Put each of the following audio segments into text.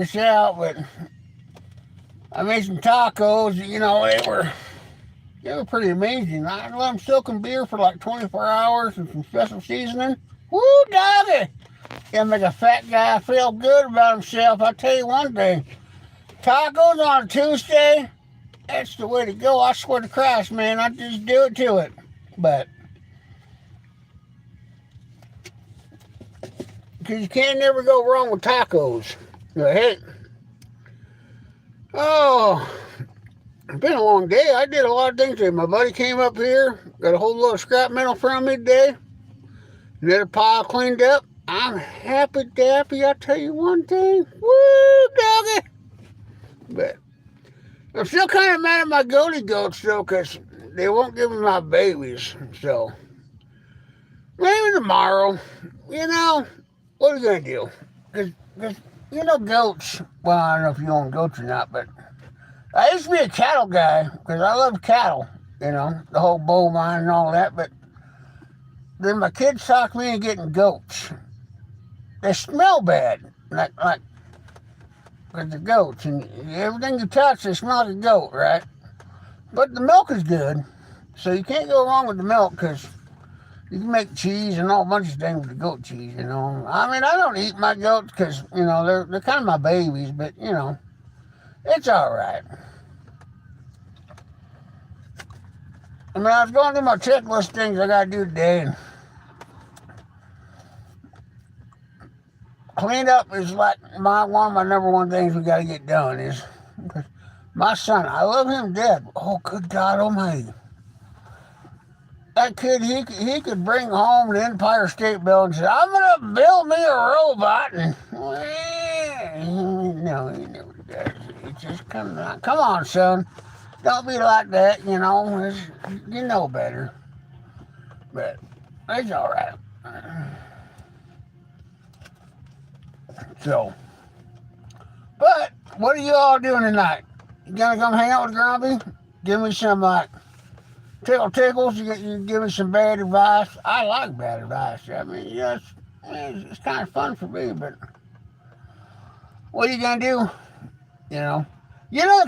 this out, but I made some tacos. They were pretty amazing. I let them soak in beer for like 24 hours and some special seasoning. Woo, doggy! Gonna make a fat guy feel good about himself. I'll tell you one thing. Tacos on a Tuesday, that's the way to go. I swear to Christ, man. I just do it to it. But, because you can't never go wrong with tacos. Hey, oh, it's been a long day. I did a lot of things today. My buddy came up here, got a whole load of scrap metal from me today. Another pile cleaned up. I'm happy dappy. I'll tell you one thing. Woo, doggy. But I'm still kind of mad at my goaty goats, though, because they won't give me my babies. So maybe tomorrow. What are you going to do? Because, goats. Well, I don't know if you own goats or not, but I used to be a cattle guy because I love cattle, the whole bovine and all that. But then my kids talked me into getting goats. They smell bad, like the goats, and everything you touch, they smell like a goat, right? But the milk is good, so you can't go wrong with the milk because you can make cheese and all a bunch of things with the goat cheese, I mean, I don't eat my goats because, they're kind of my babies, but, it's all right. I mean, I was going through my checklist things I got to do today, and clean up is like one of my number one things we got to get done is my son. I love him dead. Oh, good God Almighty! That kid, he could bring home the Empire State Building and say, "I'm gonna build me a robot." And no, he never does. He just come on, son. Don't be like that. You know better. But it's all right. So, but what are you all doing tonight? You gonna come hang out with Grumpy? Give me some tickles. You give me some bad advice. I like bad advice. I mean, it's kind of fun for me. But what are you gonna do? The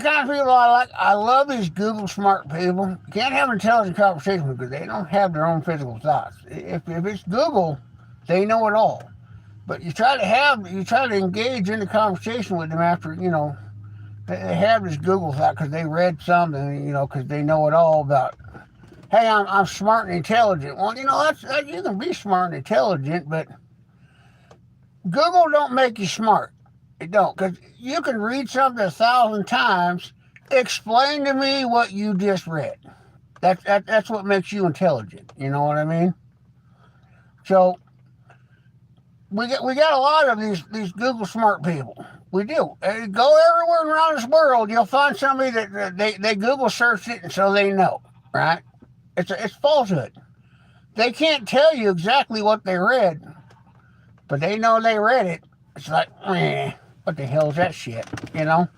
kind of people I like. I love these Google smart people. You can't have an intelligent conversation because they don't have their own physical thoughts. If it's Google, they know it all. But you try to engage in the conversation with them after, they have this Google thought because they read something, because they know it all about, hey, I'm smart and intelligent. Well, you can be smart and intelligent, but Google don't make you smart. It don't, because you can read something 1,000 times, explain to me what you just read. That's what makes you intelligent. You know what I mean? So, we got a lot of these Google smart people. We do. Go everywhere around this world, you'll find somebody that they Google searched it, and so they know, right? It's falsehood. They can't tell you exactly what they read, but they know they read it. It's like, what the hell is that shit? Well,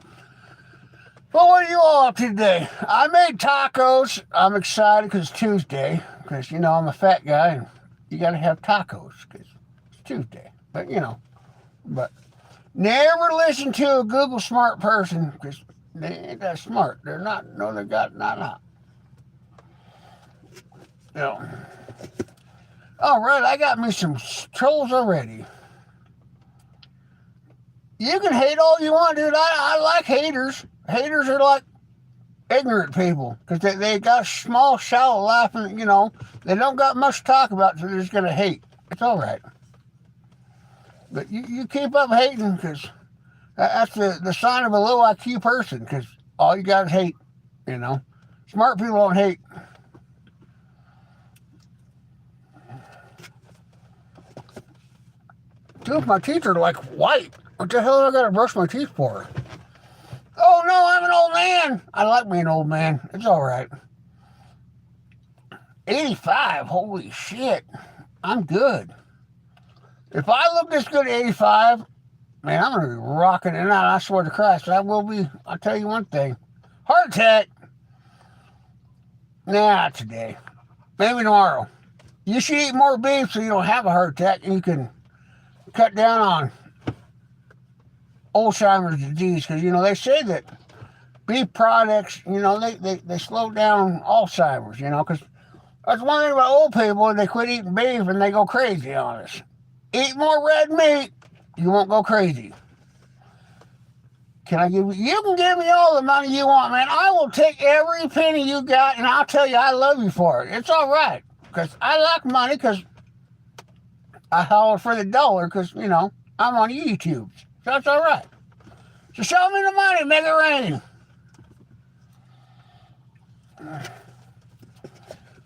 what are you all up to today? I made tacos. I'm excited because it's Tuesday. Because I'm a fat guy, and you got to have tacos because Tuesday, but but never listen to a Google smart person because they ain't that smart. They're not. No, they got not. All right, I got me some trolls already. You can hate all you want, dude. I like haters. Haters are like ignorant people because they got a small, shallow life, and they don't got much to talk about, so they're just gonna hate. It's all right. But you keep up hating because that's the sign of a low IQ person because all you got is hate, Smart people don't hate. Dude, my teeth are like white. What the hell do I got to brush my teeth for? Oh, no, I'm an old man. I like being an old man. It's all right. 85, holy shit. I'm good. If I look this good at 85, man, I'm going to be rocking it out. I swear to Christ, I will be. I'll tell you one thing. Heart attack. Nah, today. Maybe tomorrow. You should eat more beef so you don't have a heart attack and you can cut down Alzheimer's disease, because, they say that beef products, they slow down Alzheimer's, because that's one thing about old people. They quit eating beef and they go crazy on us. Eat more red meat, you won't go crazy. You can give me all the money you want, man. I will take every penny you got, and I'll tell you I love you for it. It's all right, because I like money, because I holler for the dollar, because, I'm on YouTube. So that's all right. So show me the money, make it rain.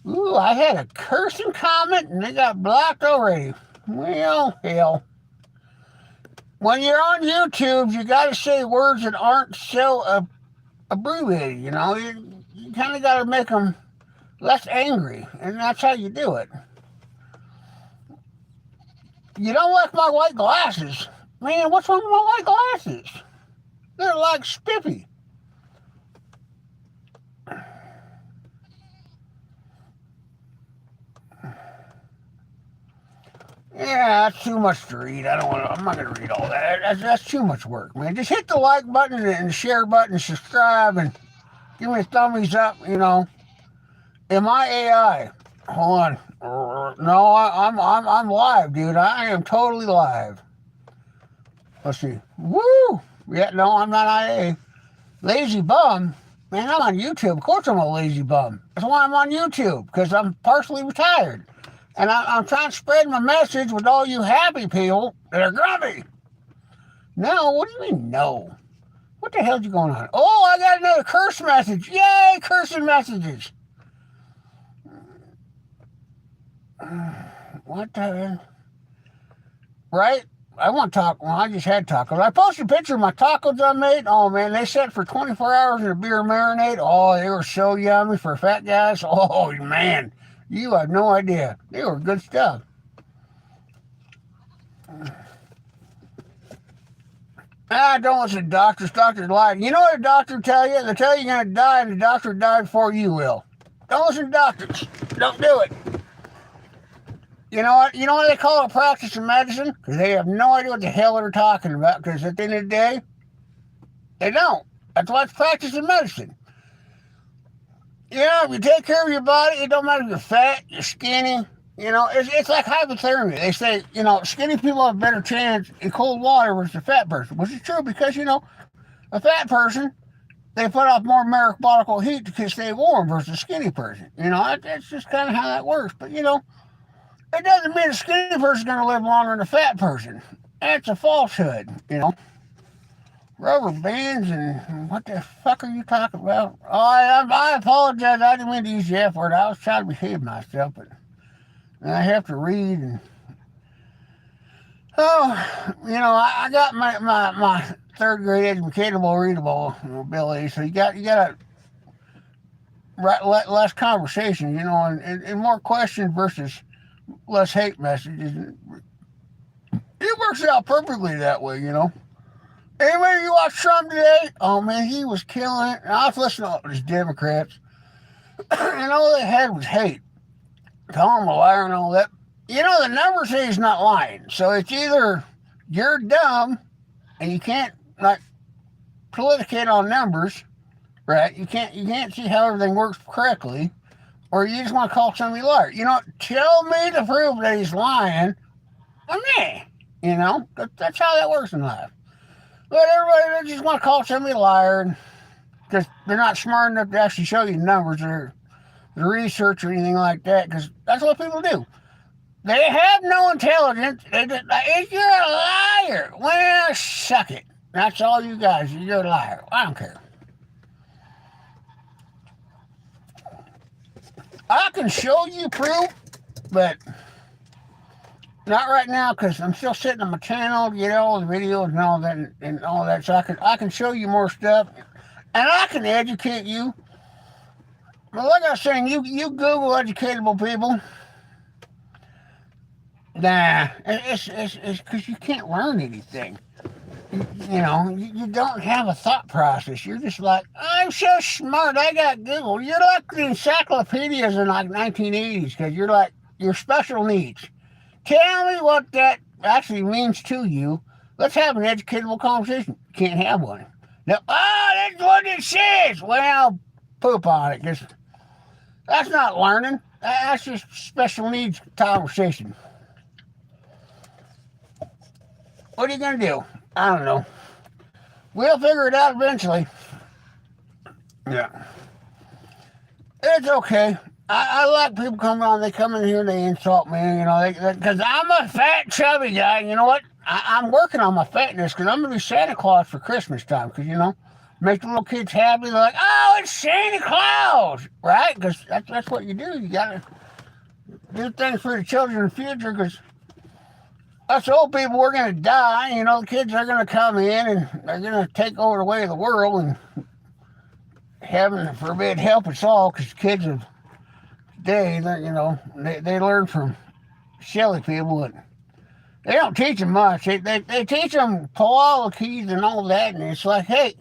Ooh, I had a cursing comment, and they got blocked already. Well, hell. When you're on YouTube, you got to say words that aren't so abbreviated, You kind of got to make them less angry, and that's how you do it. You don't like my white glasses. Man, what's wrong with my white glasses? They're like spiffy. Yeah, that's too much to read. I'm not going to read all that. That's too much work, man. Just hit the like button and the share button and subscribe and give me a thumbs up, Am I AI? Hold on. No, I'm live, dude. I am totally live. Let's see. Woo! Yeah, no, I'm not IA. Lazy bum? Man, I'm on YouTube. Of course I'm a lazy bum. That's why I'm on YouTube, because I'm partially retired. And I'm trying to spread my message with all you happy people that are grumpy. No, what do you mean no? What the hell's going on? Oh, I got another curse message. Yay, cursing messages. What the hell? Right? I want tacos. Well, I just had tacos. I posted a picture of my tacos I made. Oh, man, they sat for 24 hours in a beer marinade. Oh, they were so yummy for fat guys. Oh, man. You have no idea. They were good stuff. Don't listen to doctors. Doctors lie. You know what a doctor tell you? They tell you you're going to die, and the doctor died before you will. Don't listen to doctors. Don't do it. You know what? You know why they call it a practice of medicine? Because they have no idea what the hell they're talking about. Because at the end of the day, they don't. That's why it's practice of medicine. If you take care of your body, it don't matter if you're fat, you're skinny. It's like hypothermia. They say, skinny people have a better chance in cold water versus a fat person, which is true because, a fat person, they put off more metabolic heat to stay warm versus a skinny person. That's just kind of how that works. But, it doesn't mean a skinny person's going to live longer than a fat person. That's a falsehood, Rubber bands and what the fuck are you talking about? Oh, I apologize. I didn't mean to use the F word. I was trying to behave myself, but I have to read and I got my third grade educatable readable ability, so you got to write less conversation, and more questions versus less hate messages. It works out perfectly that way, Anybody you watch Trump today? Oh, man, he was killing it. And I was listening to all these Democrats. And all they had was hate. Calling him a liar and all that. The numbers say he's not lying. So it's either you're dumb and you can't, politicate on numbers, right? You can't see how everything works correctly. Or you just want to call somebody a liar. Tell me to prove that he's lying. That's how that works in life. But everybody, they just want to call somebody a liar because they're not smart enough to actually show you numbers or the research or anything like that, because that's what people do. They have no intelligence. You're a liar. Well, suck it. That's all you guys. You're a liar. I don't care. I can show you proof, but not right now, because I'm still sitting on my channel to get all the videos and all that. So I can show you more stuff, and I can educate you. But like I was saying, you Google educatable people. Nah, it's because you can't learn anything. You don't have a thought process. You're just like, I'm so smart. I got Google. You're like the encyclopedias in 1980s, because you're special needs. Tell me what that actually means to you, Let's have an educatable conversation. Can't have one. Now, that's what it says. Well, poop on it, because that's not learning. That's just special needs conversation. What are you going to do? I don't know. We'll figure it out eventually. Yeah. It's okay. I like people coming on. They come in here and they insult me, because I'm a fat, chubby guy. You know what? I'm working on my fatness because I'm going to be Santa Claus for Christmas time because, make the little kids happy. They're like, oh, it's Santa Claus, right? Because that's what you do. You got to do things for the children in the future because us old people, we're going to die. The kids are going to come in and they're going to take over the way of the world, and heaven forbid help us all, because kids of today, they learn from Shelly people, and they don't teach them much. They teach them policies and all that, and it's like, hey,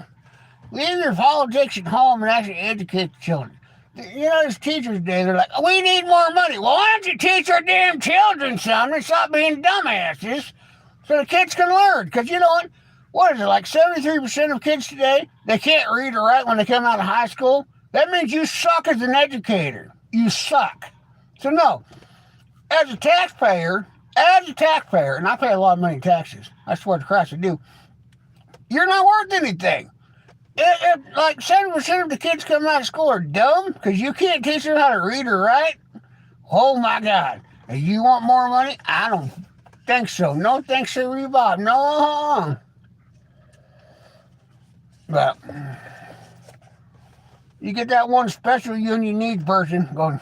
leave your politics at home and actually educate the children. There's teachers today, they're like, we need more money. Well, why don't you teach our damn children something and stop being dumbasses so the kids can learn? Because you know what? What is it, like 73% of kids today, they can't read or write when they come out of high school? That means you suck as an educator. You suck. So no, as a taxpayer, and I pay a lot of money in taxes, I swear to Christ I do, you're not worth anything. If like 70% of the kids coming out of school are dumb because you can't teach them how to read or write, oh my God. If you want more money? I don't think so. No thanks to Bob. No. But you get that one special union needs person going,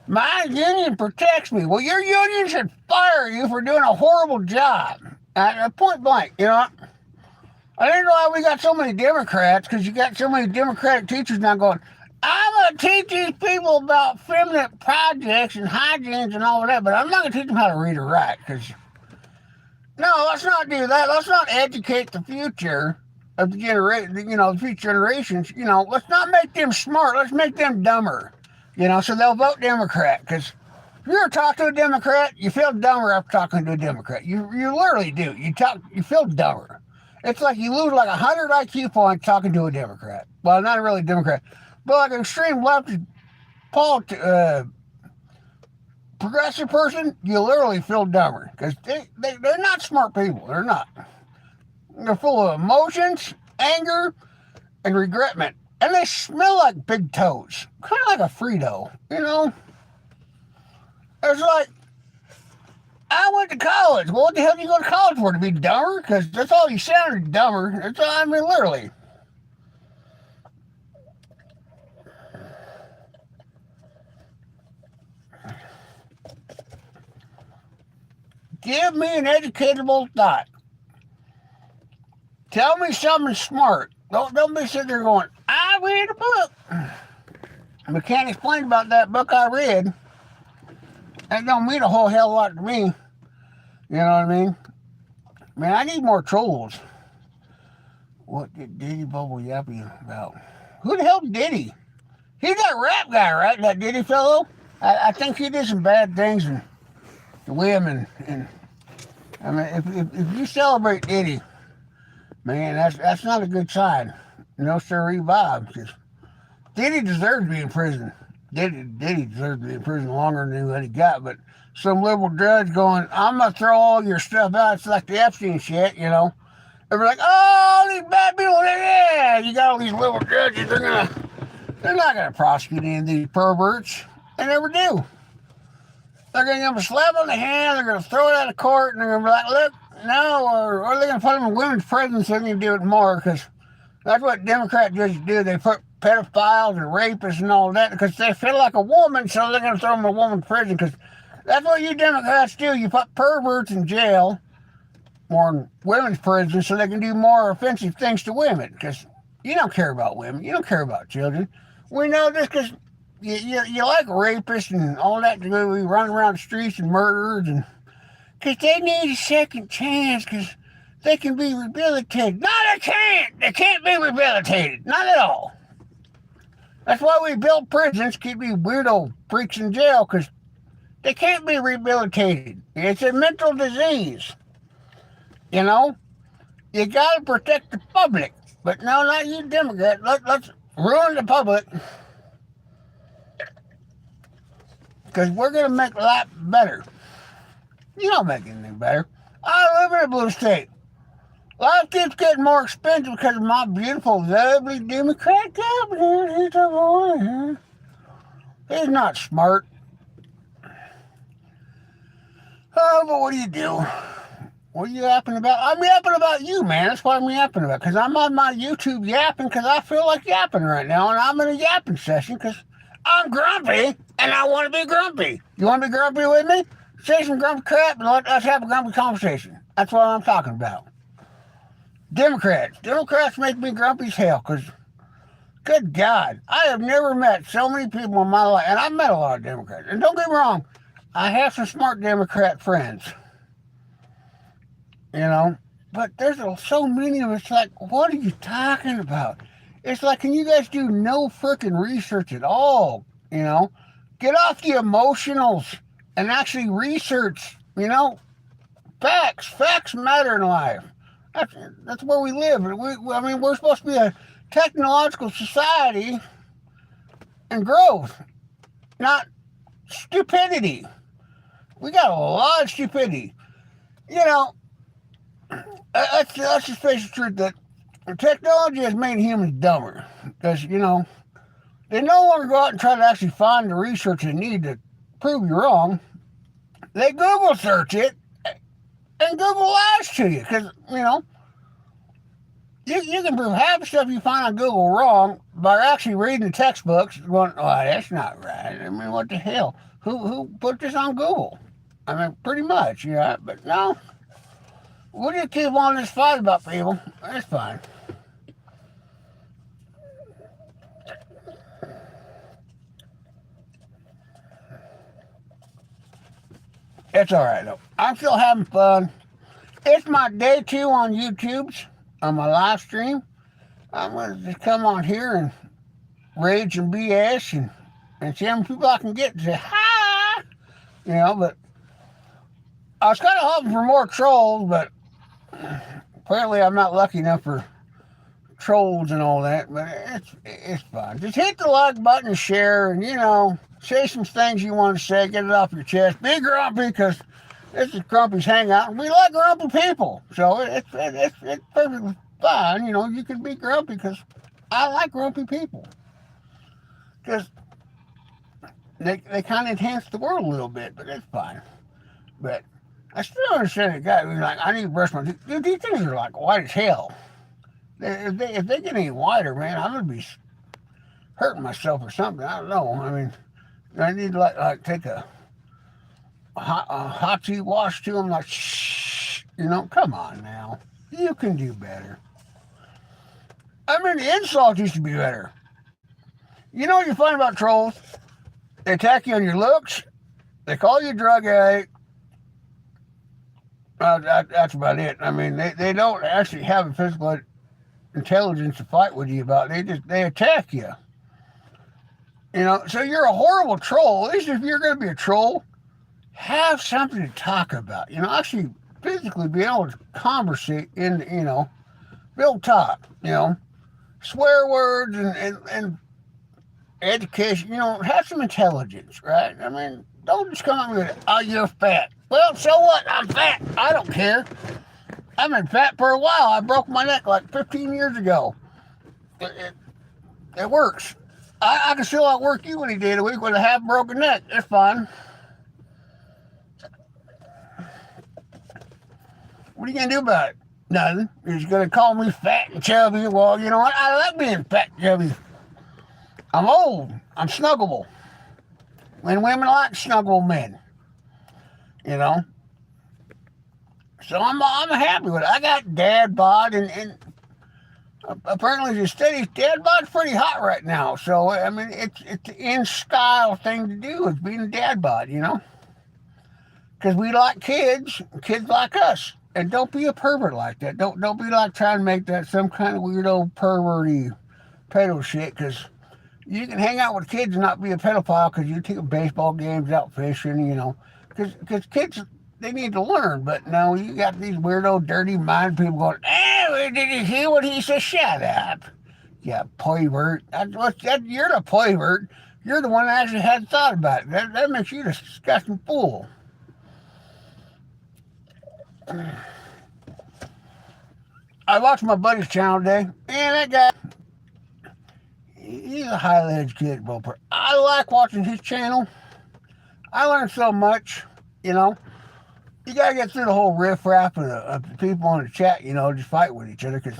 my union protects me. Well, your union should fire you for doing a horrible job. At point blank, I didn't know why we got so many Democrats, because you got so many Democratic teachers now going, I'm going to teach these people about feminine projects and hygienes and all of that, but I'm not going to teach them how to read or write, because, no, let's not do that. Let's not educate the future of the the future generations. Let's not make them smart. Let's make them dumber, so they'll vote Democrat, because if you ever talk to a Democrat, you feel dumber after talking to a Democrat. You literally do. You feel dumber. It's like you lose like 100 IQ points talking to a Democrat. Well, not really a Democrat, but like an extreme leftist progressive person, you literally feel dumber because they're not smart people. They're not. They're full of emotions, anger, and regretment. And they smell like big toes. Kind of like a Frito, It's like, I went to college. Well, what the hell did you go to college for? To be dumber? Because that's all you sounded, dumber. That's all, literally. Give me an educatable thought. Tell me something smart. Don't be sitting there going, I read a book. I can't explain about that book I read. That don't mean a whole hell of a lot to me. You know what I mean? Man, I need more trolls. What did Diddy Bubble Yappy about? Who the hell Diddy? He's that rap guy, right? That Diddy fellow? I think he did some bad things to women. And I mean, if you celebrate Diddy, man, that's not a good sign. No sirree, Bob. Because Diddy deserves to be in prison. Diddy deserves to be in prison longer than what he got, but some liberal judge going, I'm going to throw all your stuff out. It's like the Epstein shit, They're like, oh, these bad people, yeah. You got all these liberal judges, they're not going to prosecute any of these perverts. They never do. They're going to give them a slap on the hand, they're going to throw it out of court, and they're going to be like, look, no, or they're going to put them in women's prison so they can do it more, because that's what Democrat judges do. They put pedophiles and rapists and all that because they feel like a woman, so they're going to throw them in a woman's prison, because that's what you Democrats do. You put perverts in jail or in women's prison so they can do more offensive things to women, because you don't care about women. You don't care about children. We know this because you like rapists and all that to go running around the streets and murderers, and because they need a second chance because they can be rehabilitated. No, they can't. They can't be rehabilitated. Not at all. That's why we build prisons, keep these weirdo freaks in jail, because they can't be rehabilitated. It's a mental disease. You know, you got to protect the public. But no, not you Democrats. Let's ruin the public because we're going to make life better. You don't make anything better. I live in a blue state. Life keeps getting more expensive because of my beautiful, lovely Democrat governor. He's a boy. He's not smart. Oh, but what do you do? What are you yapping about? I'm yapping about you, man. That's what I'm yapping about. Because I'm on my YouTube yapping because I feel like yapping right now. And I'm in a yapping session because I'm grumpy and I want to be grumpy. You want to be grumpy with me? Say some grumpy crap and let's have a grumpy conversation. That's what I'm talking about. Democrats make me grumpy as hell because, good God, I have never met so many people in my life. And I've met a lot of Democrats. And don't get me wrong, I have some smart Democrat friends. You know, but there's so many of us like, what are you talking about? It's like, can you guys do no freaking research at all? You know, get off the emotionals and actually research, you know, facts. Facts matter in life. That's where we live. I mean, we're supposed to be a technological society and growth, not stupidity. We got a lot of stupidity. You know, let's just face the truth that technology has made humans dumber. Because, you know, they no longer go out and try to actually find the research they need to prove you wrong. They Google search it, and Google lies to you. Because, you know, you can prove half the stuff you find on Google wrong by actually reading the textbooks going, oh, that's not right. I mean, what the hell? Who put this on Google? I mean, pretty much, yeah. But no. We just keep on this fight about people. That's fine. It's all right, though. I'm still having fun. It's my day 2 on YouTube's, on my live stream. I'm going to just come on here and rage and BS and see how many people I can get to say, hi! You know, but I was kind of hoping for more trolls, but apparently I'm not lucky enough for trolls and all that, but it's fine. Just hit the like button and share, and, you know, say some things you want to say, get it off your chest. Be grumpy, because this is Grumpy's Hangout, and we like grumpy people. So it's perfectly fine. You know, you can be grumpy, because I like grumpy people. Because they kind of enhance the world a little bit, but it's fine. But I still don't understand the guy who's like, I need to brush my teeth. Dude, these things are like white as hell. If they get any whiter, man, I'm going to be hurting myself or something. I don't know. I mean, I need to like take a hot tea wash to them, like, shh, you know, come on now. You can do better. I mean, the insults used to be better. You know what you find about trolls? They attack you on your looks. They call you a drug addict. That's about it. I mean, they don't actually have a physical intelligence to fight with you about. They attack you. You know, so you're a horrible troll. At least if you're going to be a troll, have something to talk about. You know, actually physically be able to conversate in, you know, be able to talk, you know, swear words and education, you know, have some intelligence, right? I mean, don't just come up with, oh, you're fat. Well, so what? I'm fat. I don't care. I've been fat for a while. I broke my neck like 15 years ago. It works. I can still outwork you any day of the week with a half broken neck. It's fine. What are you going to do about it? Nothing. You're just going to call me fat and chubby. Well, you know what? I like being fat and chubby. I'm old. I'm snuggable. And women like snuggle men. You know? So I'm happy with it. I got dad bod, and apparently the studies, dad bod's pretty hot right now. So, I mean, it's the in-style thing to do is being a dad bod, you know? Because we like kids like us. And don't be a pervert like that. Don't be like trying to make that some kind of weirdo perverty pedo shit, because you can hang out with kids and not be a pedophile because you take baseball games out fishing, you know. Because kids, they need to learn. But no, you got these weirdo, dirty mind people going, "Hey, did you hear what he said? Shut up, yeah, pervert. You're the pervert. You're the one that actually had thought about it. That makes you the disgusting fool." I watched my buddy's channel today, and that guy, he's a highly educated broker. I like watching his channel. I learned so much, you know. You gotta get through the whole riff-raff of the people on the chat, just fight with each other, because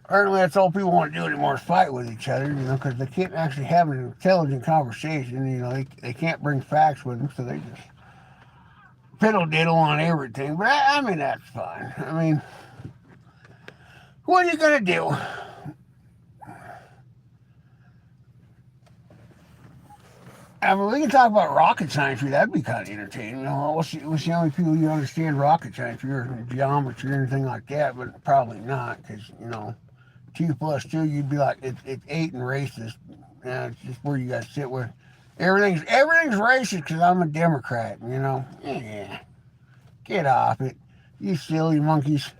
apparently that's all people want to do anymore is fight with each other, because they can't actually have an intelligent conversation, they can't bring facts with them, so they just fiddle-diddle on everything. But I mean, that's fine. I mean, what are you gonna do? I mean, we can talk about rocket science. That'd be kind of entertaining. What's the only people you understand rocket science? Or geometry or anything like that, but probably not, because 2 plus 2, you'd be like it's 8 and racist. It's just where you guys sit with everything's racist because I'm a Democrat. Yeah, get off it, you silly monkeys.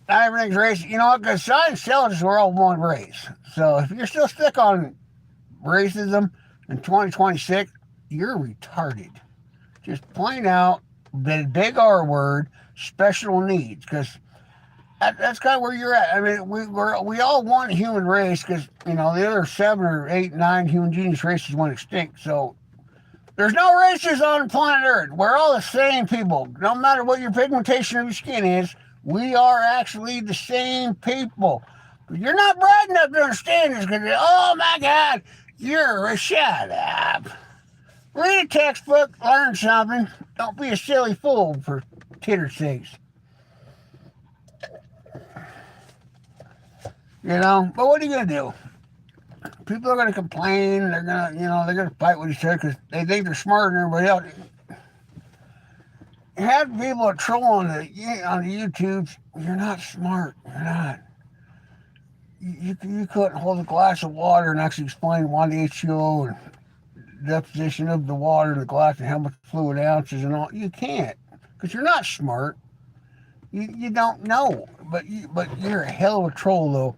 Not everything's racist. You know what? Because science tells us we're all one race. So if you're still stuck on racism in 2026, you're retarded. Just point out the big R word, special needs, because that's kind of where you're at. I mean, we all want a human race because, the other 7 or 8, 9 human genius races went extinct. So there's no races on planet Earth. We're all the same people. No matter what your pigmentation of your skin is, we are actually the same people. But you're not bright enough to understand this because, oh my God, shut up. Read a textbook, learn something. Don't be a silly fool for titter's sakes. But what are you going to do? People are going to complain. They're going to, they're going to fight with each other because they think they're smarter than everybody else. Have people that troll on the YouTubes. You're not smart. You're not. You couldn't hold a glass of water and actually explain why the H2O and deposition of the water in the glass and how much fluid ounces and all. You can't, because you're not smart. You don't know. But you're a hell of a troll, though.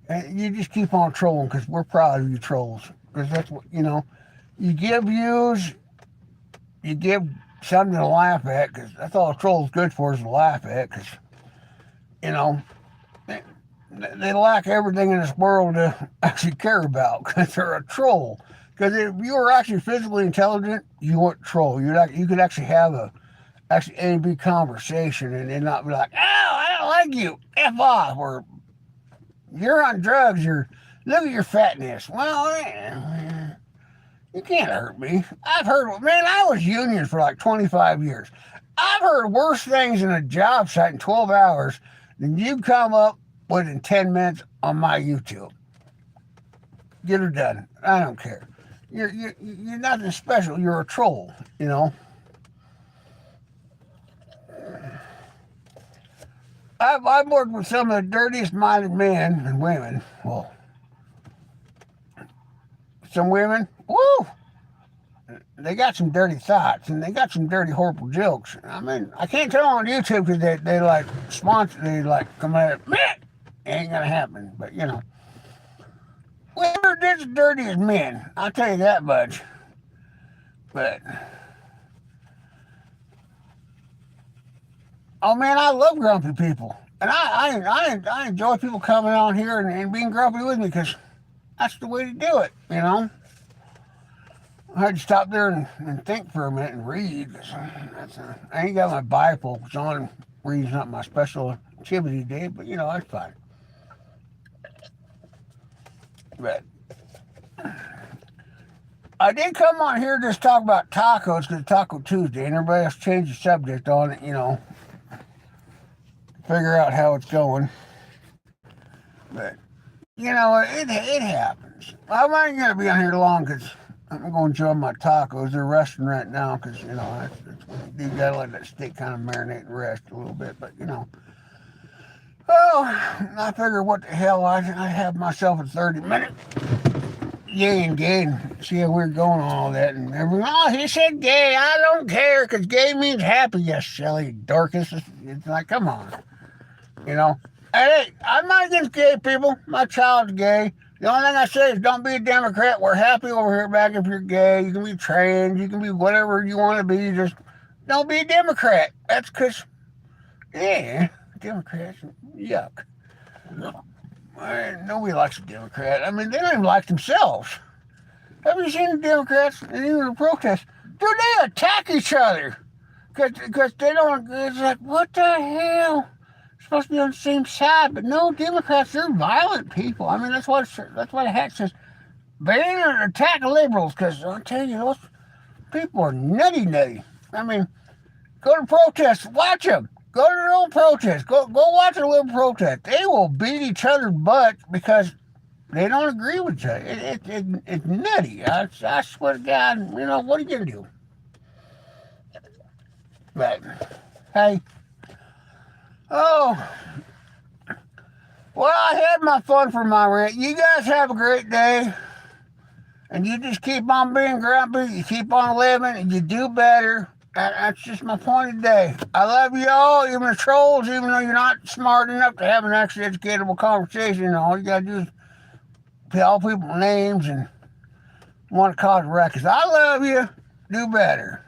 And you just keep on trolling because we're proud of you trolls. Because that's what, you give views, you give something to laugh at, because that's all a troll's good for is to laugh at, because, they lack everything in this world to actually care about because they're a troll. Because if you were actually physically intelligent, you wouldn't troll. You could actually have a A and B conversation and not be like, oh, I don't like you, F off, or you're on drugs, or look at your fatness. Well, you can't hurt me. I was union for like 25 years. I've heard worse things in a job site in 12 hours than you come up within 10 minutes on my YouTube. Get her done. I don't care. You're nothing special. You're a troll, I've worked with some of the dirtiest minded men and women. Well, some women, woo, they got some dirty thoughts and they got some dirty, horrible jokes. I mean, I can't tell on YouTube because they like sponsor, they like come at it. Ain't gonna happen, but we're just as dirty as men. I'll tell you that much. But oh man, I love grumpy people, and I enjoy people coming on here and being grumpy with me because that's the way to do it. I had to stop there and think for a minute and read. I ain't got my Bible on reading something my special activity day, but that's fine. But I did come on here just talk about tacos because it's Taco Tuesday, and everybody else changed the subject on it, figure out how it's going. But it happens. I'm not going to be on here long because I'm going to enjoy my tacos. They're resting right now because you got to let that steak kind of marinate and rest a little bit. But I figure what the hell, I have myself a 30-minute Yay and gay, and see how we're going on all that. And everyone, oh, he said gay. I don't care because gay means happy. Yes, silly Dorcas. It's like, come on, you know. Hey, I'm not against gay people. My child's gay. The only thing I say is don't be a Democrat. We're happy over here back if you're gay. You can be trans. You can be whatever you want to be. Just don't be a Democrat. That's because, yeah, Democrats, yuck. Nobody likes a Democrat. I mean, they don't even like themselves. Have you seen the Democrats and even the protests? Dude, they attack each other because they don't. It's like, what the hell? Supposed to be on the same side, but no, Democrats, they're violent people. I mean, that's what the hat says. Ban or attack liberals, because I'll tell you, those people are nutty. I mean, go to protests, watch them. Go to their own protests. Go watch a liberal protest. They will beat each other's butts because they don't agree with each other. It's nutty. I swear to God, you know, what are you going to do? But, hey, oh, well, I had my fun for my rant. You guys have a great day. And you just keep on being grumpy. You keep on living, and you do better. That's just my point today. I love you all, even the trolls, even though you're not smart enough to have an actually educatable conversation. All you got to do is tell people names and want to cause ruckus. I love you. Do better.